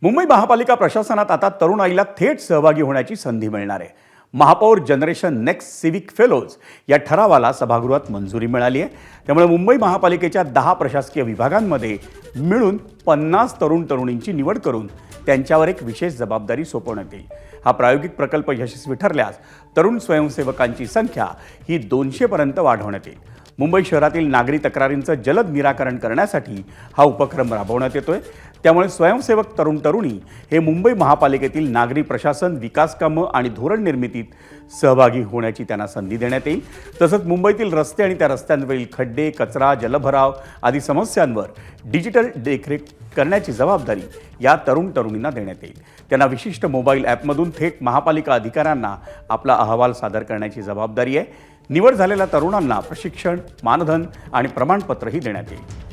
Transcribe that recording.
मुंबई महापालिका प्रशासनात आता तरुणाईला थेट सहभागी होण्याची संधी मिळणार आहे। महापौर जनरेशन नेक्स्ट सिविक फेलोज या ठरावाला सभागृहात मंजुरी मिळाली आहे। त्यामुळे मुंबई महापालिकेच्या 10 प्रशासकीय विभागांमध्ये मिळून 50 तरुण तरुणींची निवड करून त्यांच्यावर एक विशेष जबाबदारी सोपवण्यात येईल। हा प्रायोगिक प्रकल्प यशस्वी ठरल्यास तरुण स्वयंसेवकांची संख्या ही 200 पर्यंत वाढवण्यात येईल। मुंबई शहरातील नागरी तक्रारींचं जलद निराकरण करण्यासाठी हा उपक्रम राबवण्यात येतोय। त्यामुळे स्वयंसेवक तरुण तरुणी हे मुंबई महापालिकेतील नागरी प्रशासन, विकास कामं आणि धोरण निर्मितीत सहभागी होण्याची त्यांना संधी देण्यात येईल। तसंच मुंबईतील रस्ते आणि त्या रस्त्यांवरील खड्डे, कचरा, जलभराव आदी समस्यांवर डिजिटल देखरेख करण्याची जबाबदारी या तरुण तरुणींना देण्यात येईल। त्यांना विशिष्ट मोबाईल ॲपमधून थेट महापालिका अधिकाऱ्यांना आपला अहवाल सादर करण्याची जबाबदारी आहे। निवड झालेल्या तरुणांना प्रशिक्षण, मानधन आणि प्रमाणपत्रही देण्यात येईल।